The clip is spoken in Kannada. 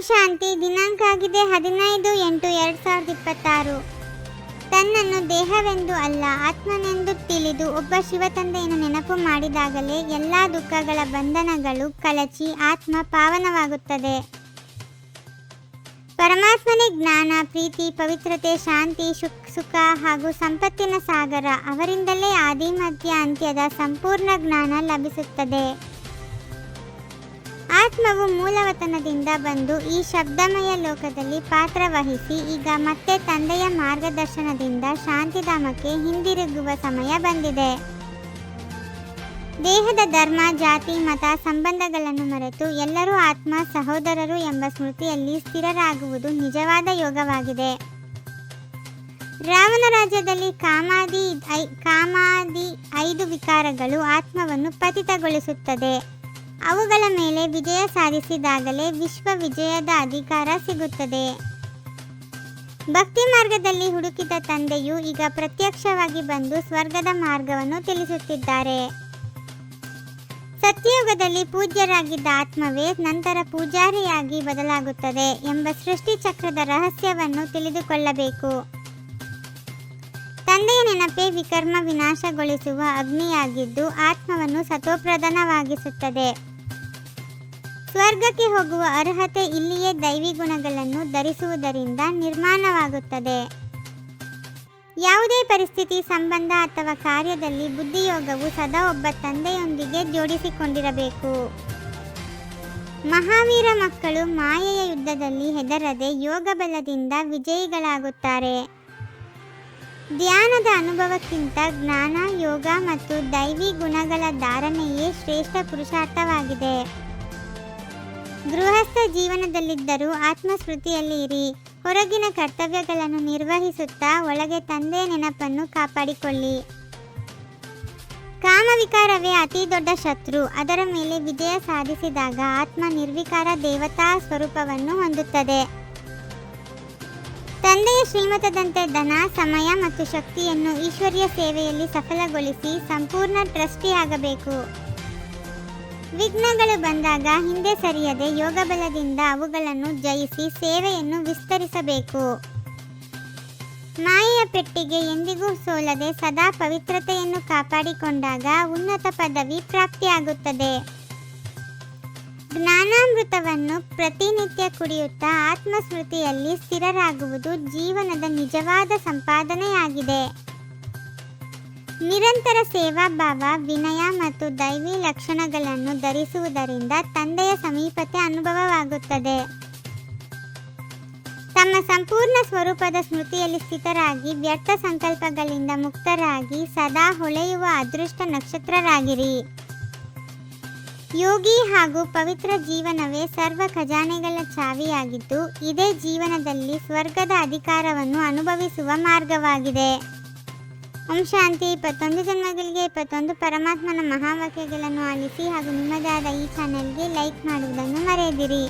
ಶಾಂತಿ. ದಿನಾಂಕ ಆಗಿದೆ 15/8/2026. ತನ್ನನ್ನು ದೇಹವೆಂದು ಅಲ್ಲ ಆತ್ಮನೆಂದು ತಿಳಿದು ಒಬ್ಬ ಶಿವತಂದೆಯನ್ನು ನೆನಪು ಮಾಡಿದಾಗಲೇ ಎಲ್ಲ ದುಃಖಗಳ ಬಂಧನಗಳು ಕಳಚಿ ಆತ್ಮ ಪಾವನವಾಗುತ್ತದೆ. ಪರಮಾತ್ಮನೇ ಜ್ಞಾನ, ಪ್ರೀತಿ, ಪವಿತ್ರತೆ, ಶಾಂತಿ, ಸುಖ ಹಾಗೂ ಸಂಪತ್ತಿನ ಸಾಗರ. ಅವರಿಂದಲೇ ಆದಿ ಮಧ್ಯ ಅಂತ್ಯದ ಸಂಪೂರ್ಣ ಜ್ಞಾನ ಲಭಿಸುತ್ತದೆ. ಆತ್ಮವು ಮೂಲವತನದಿಂದ ಬಂದು ಈ ಶಬ್ದಮಯ ಲೋಕದಲ್ಲಿ ಪಾತ್ರ ವಹಿಸಿ ಈಗ ಮತ್ತೆ ತಂದೆಯ ಮಾರ್ಗದರ್ಶನದಿಂದ ಶಾಂತಿಧಾಮಕ್ಕೆ ಹಿಂದಿರುಗುವ ಸಮಯ ಬಂದಿದೆ. ದೇಹದ ಧರ್ಮ, ಜಾತಿ, ಮತ, ಸಂಬಂಧಗಳನ್ನು ಮರೆತು ಎಲ್ಲರೂ ಆತ್ಮ ಸಹೋದರರು ಎಂಬ ಸ್ಮೃತಿಯಲ್ಲಿ ಸ್ಥಿರರಾಗುವುದು ನಿಜವಾದ ಯೋಗವಾಗಿದೆ. ರಾವಣ ರಾಜ್ಯದಲ್ಲಿ ಕಾಮಾದಿ 5 ವಿಕಾರಗಳು ಆತ್ಮವನ್ನು ಪತಿತಗೊಳಿಸುತ್ತದೆ. ಅವುಗಳ ಮೇಲೆ ವಿಜಯ ಸಾಧಿಸಿದಾಗಲೇ ವಿಶ್ವ ವಿಜಯದ ಅಧಿಕಾರ ಸಿಗುತ್ತದೆ. ಭಕ್ತಿ ಮಾರ್ಗದಲ್ಲಿ ಹುಡುಕಿದ ತಂದೆಯು ಈಗ ಪ್ರತ್ಯಕ್ಷವಾಗಿ ಬಂದು ಸ್ವರ್ಗದ ಮಾರ್ಗವನ್ನು ತಿಳಿಸುತ್ತಿದ್ದಾರೆ. ಸತ್ಯಯುಗದಲ್ಲಿ ಪೂಜ್ಯರಾಗಿದ್ದ ಆತ್ಮವೇ ನಂತರ ಪೂಜಾರಿಯಾಗಿ ಬದಲಾಗುತ್ತದೆ ಎಂಬ ಸೃಷ್ಟಿ ಚಕ್ರದ ರಹಸ್ಯವನ್ನು ತಿಳಿದುಕೊಳ್ಳಬೇಕು. ತಂದೆಯ ನೆನಪೇ ವಿಕರ್ಮ ವಿನಾಶಗೊಳಿಸುವ ಅಗ್ನಿಯಾಗಿದ್ದು ಆತ್ಮವನ್ನು ಸತೋಪ್ರಧಾನವಾಗಿಸುತ್ತದೆ. ಸ್ವರ್ಗಕ್ಕೆ ಹೋಗುವ ಅರ್ಹತೆ ಇಲ್ಲಿಯೇ ದೈವಿ ಗುಣಗಳನ್ನು ಧರಿಸುವುದರಿಂದ ನಿರ್ಮಾಣವಾಗುತ್ತದೆ. ಯಾವುದೇ ಪರಿಸ್ಥಿತಿ, ಸಂಬಂಧ ಅಥವಾ ಕಾರ್ಯದಲ್ಲಿ ಬುದ್ಧಿಯೋಗವು ಸದಾ ಒಬ್ಬ ತಂದೆಯೊಂದಿಗೆ ಜೋಡಿಸಿಕೊಂಡಿರಬೇಕು. ಮಹಾವೀರ ಮಕ್ಕಳು ಮಾಯೆಯ ಯುದ್ಧದಲ್ಲಿ ಹೆದರದೆ ಯೋಗ ಬಲದಿಂದ ವಿಜಯಿಗಳಾಗುತ್ತಾರೆ. ಧ್ಯಾನದ ಅನುಭವಕ್ಕಿಂತ ಜ್ಞಾನ, ಯೋಗ ಮತ್ತು ದೈವಿ ಗುಣಗಳ ಧಾರಣೆಯೇ ಶ್ರೇಷ್ಠ ಪುರುಷಾರ್ಥವಾಗಿದೆ. ಗೃಹಸ್ಥ ಜೀವನದಲ್ಲಿದ್ದರೂ ಆತ್ಮಸ್ಮೃತಿಯಲ್ಲಿ ಇರಿ. ಹೊರಗಿನ ಕರ್ತವ್ಯಗಳನ್ನು ನಿರ್ವಹಿಸುತ್ತಾ ಒಳಗೆ ತಂದೆಯ ನೆನಪನ್ನು ಕಾಪಾಡಿಕೊಳ್ಳಿ. ಕಾಮವಿಕಾರವೇ ಅತಿ ದೊಡ್ಡ ಶತ್ರು. ಅದರ ಮೇಲೆ ವಿಜಯ ಸಾಧಿಸಿದಾಗ ಆತ್ಮ ನಿರ್ವಿಕಾರ ದೇವತಾ ಸ್ವರೂಪವನ್ನು ಹೊಂದುತ್ತದೆ. ತಂದೆಯ ಶ್ರೀಮತದಂತೆ ಧನ, ಸಮಯ ಮತ್ತು ಶಕ್ತಿಯನ್ನು ಈಶ್ವರ್ಯ ಸೇವೆಯಲ್ಲಿ ಸಫಲಗೊಳಿಸಿ ಸಂಪೂರ್ಣ ಟ್ರಸ್ಟಿ ಆಗಬೇಕು. ವಿಘ್ನಗಳು ಬಂದಾಗ ಹಿಂದೆ ಸರಿಯದೆ ಯೋಗ ಬಲದಿಂದ ಅವುಗಳನ್ನು ಜಯಿಸಿ ಸೇವೆಯನ್ನು ವಿಸ್ತರಿಸಬೇಕು. ಮಾಯೆಯ ಪೆಟ್ಟಿಗೆ ಎಂದಿಗೂ ಸೋಲದೆ ಸದಾ ಪವಿತ್ರತೆಯನ್ನು ಕಾಪಾಡಿಕೊಂಡಾಗ ಉನ್ನತ ಪದವಿ ಪ್ರಾಪ್ತಿಯಾಗುತ್ತದೆ. ಜ್ಞಾನಾಮೃತವನ್ನು ಪ್ರತಿನಿತ್ಯ ಕುಡಿಯುತ್ತಾ ಆತ್ಮಸ್ಮೃತಿಯಲ್ಲಿ ಸ್ಥಿರರಾಗುವುದು ಜೀವನದ ನಿಜವಾದ ಸಂಪಾದನೆಯಾಗಿದೆ. ನಿರಂತರ ಸೇವಾಭಾವ, ವಿನಯ ಮತ್ತು ದೈವಿ ಲಕ್ಷಣಗಳನ್ನು ಧರಿಸುವುದರಿಂದ ತಂದೆಯ ಸಮೀಪತೆ ಅನುಭವವಾಗುತ್ತದೆ. ತಮ್ಮ ಸಂಪೂರ್ಣ ಸ್ವರೂಪದ ಸ್ಮೃತಿಯಲ್ಲಿ ಸ್ಥಿತರಾಗಿ ವ್ಯರ್ಥ ಸಂಕಲ್ಪಗಳಿಂದ ಮುಕ್ತರಾಗಿ ಸದಾ ಹೊಳೆಯುವ ಅದೃಷ್ಟ ನಕ್ಷತ್ರರಾಗಿರಿ. ಯೋಗಿ ಹಾಗೂ ಪವಿತ್ರ ಜೀವನವೇ ಸರ್ವ ಖಜಾನೆಗಳ ಚಾವಿಯಾಗಿದ್ದು ಇದೇ ಜೀವನದಲ್ಲಿ ಸ್ವರ್ಗದ ಅಧಿಕಾರವನ್ನು ಅನುಭವಿಸುವ ಮಾರ್ಗವಾಗಿದೆ. ಓಂ ಶಾಂತಿ. 21 ಜನ್ಮಗಳಿಗೆ 21 ಪರಮಾತ್ಮನ ಮಹಾವಾಕ್ಯಗಳನ್ನು ಆಲಿಸಿ ಹಾಗೂ ನಿಮ್ಮದೇ ಆದ ಈ ಚಾನೆಲ್ಗೆ ಲೈಕ್ ಮಾಡುವುದನ್ನು ಮರೆಯದಿರಿ.